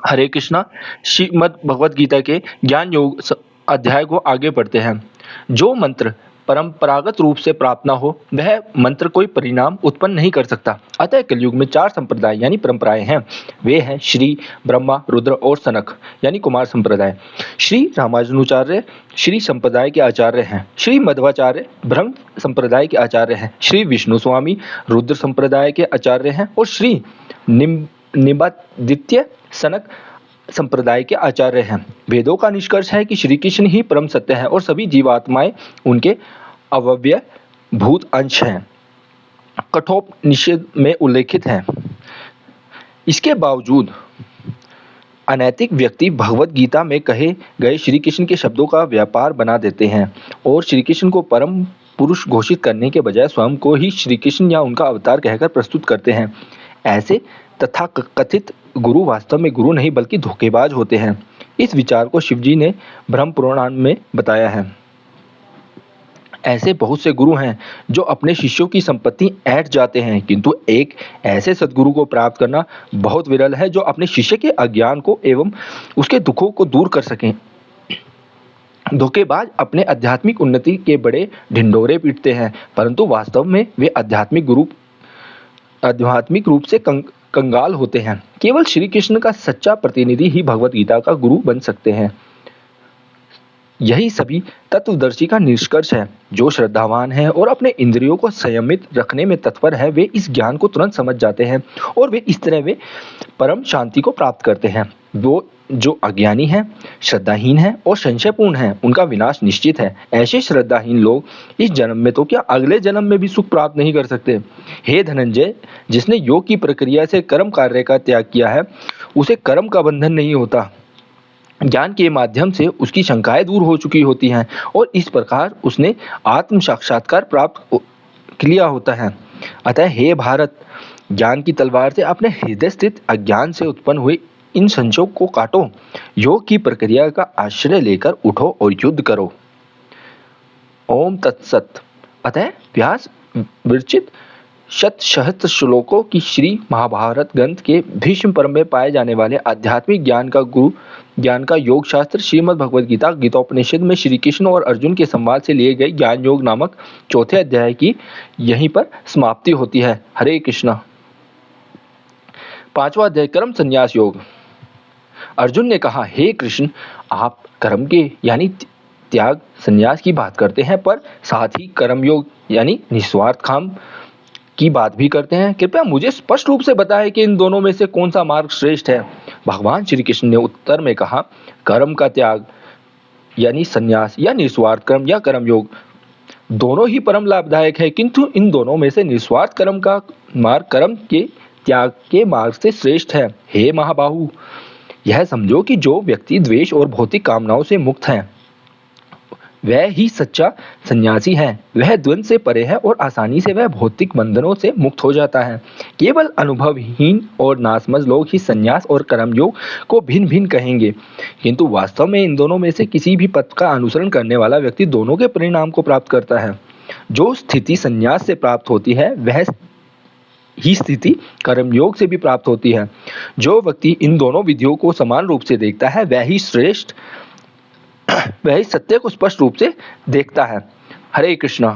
हरे कृष्णा। श्रीमद् भगवद गीता के ज्ञान योग अध्याय को आगे बढ़ते हैं। जो मंत्र परंपरागत रूप से प्राप्त न हो वह मंत्र कोई परिणाम उत्पन्न नहीं कर सकता। अतः कलयुग में 4 संप्रदाय यानी परंपराएं हैं। वे हैं श्री, ब्रह्मा, रुद्र और सनक यानी कुमार संप्रदाय। श्री रामानुजाचार्य श्री संप्रदाय के आचार्य हैं। श्री मध्वाचार्य ब्रह्म संप्रदाय के आचार्य हैं। श्री विष्णु स्वामी रुद्र संप्रदाय के आचार्य हैं और श्री निम्बादित्य सनक संप्रदाय के आचार्य हैं। वेदों का निष्कर्ष है कि श्री कृष्ण ही परम सत्य है और सभी जीवात्माएं उनके अव्यय भूत अंश हैं, कठोपनिषद में उल्लेखित हैं। इसके बावजूद अनैतिक व्यक्ति भगवत गीता में कहे गए श्री कृष्ण के शब्दों का व्यापार बना देते हैं और श्री कृष्ण को परम पुरुष घोषित करने के बजाय स्वयं को ही श्री कृष्ण या उनका अवतार कहकर प्रस्तुत करते हैं। ऐसे तथा कथित गुरु वास्तव में गुरु नहीं बल्कि धोखेबाज होते हैं। इस विचार को शिवजी ने ब्रह्म पुराण में बताया है। ऐसे बहुत से गुरु हैं जो अपने शिष्यों की संपत्ति ऐंठ जाते हैं, किंतु एक ऐसे सद्गुरु को प्राप्त करना बहुत विरल है जो अपने शिष्य के अज्ञान को एवं उसके दुखों को दूर कर सकें। धोखेबाज अपने आध्यात्मिक उन्नति के बड़े ढिंढोरे पीटते हैं, परंतु वास्तव में वे आध्यात्मिक रूप से कंगाल होते हैं। केवल श्री कृष्ण का सच्चा प्रतिनिधि ही भगवत गीता का गुरु बन सकते हैं। यही सभी तत्वदर्शी का निष्कर्ष है। जो श्रद्धावान है और अपने इंद्रियों को संयमित रखने में तत्पर है वे इस ज्ञान को तुरंत समझ जाते हैं और वे इस तरह वे परम शांति को प्राप्त करते हैं। वो जो अज्ञानी हैं, श्रद्धाहीन हैं और संशयपूर्ण हैं, उनका विनाश निश्चित है। ऐसे श्रद्धाहीन लोग इस जन्म में तो क्या अगले जन्म में भी सुख प्राप्त नहीं कर सकते। हे धनंजय, जिसने योग की प्रक्रिया से कर्म कार्य का त्याग किया है उसे कर्म का बंधन नहीं होता। ज्ञान के माध्यम से उसकी शंकाएं दूर हो चुकी होती हैं और इस प्रकार उसने आत्म साक्षात्कार प्राप्त किया होता है। अतः हे भारत, ज्ञान की तलवार से अपने हृदय स्थित अज्ञान से उत्पन्न हुए इन संशयों को काटो। योग की प्रक्रिया का आश्रय लेकर उठो और युद्ध करो। ओम तत्सत। अतः व्यास विरचित शत श्लोकों की श्री महाभारत ग्रंथ के भीष्म पर्व में पाए जाने वाले आध्यात्मिक ज्ञान का योग शास्त्र श्रीमद् भगवद गीता गीतोपनिषद में श्री कृष्ण और अर्जुन के संवाद से लिए गए ज्ञान योग नामक 4थे अध्याय की यहीं पर समाप्ति होती है। हरे कृष्णा। 5वां अध्याय कर्म संन्यास योग। अर्जुन ने कहा, हे कृष्ण, आप कर्म के यानी त्याग संन्यास की बात करते हैं पर साथ ही कर्म योग यानी निस्वार्थ काम की बात भी करते हैं। कृपया मुझे स्पष्ट रूप से बताएं कि इन दोनों में से कौन सा मार्ग श्रेष्ठ है। भगवान श्री कृष्ण ने उत्तर में कहा, कर्म का त्याग यानी संन्यास या निस्वार्थ कर्म या कर्म योग दोनों ही परम लाभदायक है, किंतु इन दोनों में से निस्वार्थ कर्म का मार्ग कर्म के त्याग के मार्ग से श्रेष्ठ है। हे महाबाहु, यह समझो कि जो व्यक्ति द्वेष और भौतिक कामनाओं से मुक्त है वह ही सच्चा सन्यासी है। वह द्वंद्व से परे है और आसानी से वह भौतिक बंधनों से मुक्त हो जाता है। केवल अनुभवहीन और नासमझ लोग ही संन्यास और कर्मयोग को भिन्न भिन्न कहेंगे, किंतु वास्तव में इन दोनों में से किसी भी पथ का अनुसरण करने वाला व्यक्ति दोनों के परिणाम को प्राप्त करता है। जो स्थिति संन्यास से प्राप्त होती है वह ही स्थिति कर्मयोग से भी प्राप्त होती है। जो व्यक्ति इन दोनों विधियों को समान रूप से देखता है वह ही सत्य को स्पष्ट रूप से देखता है। हरे कृष्णा।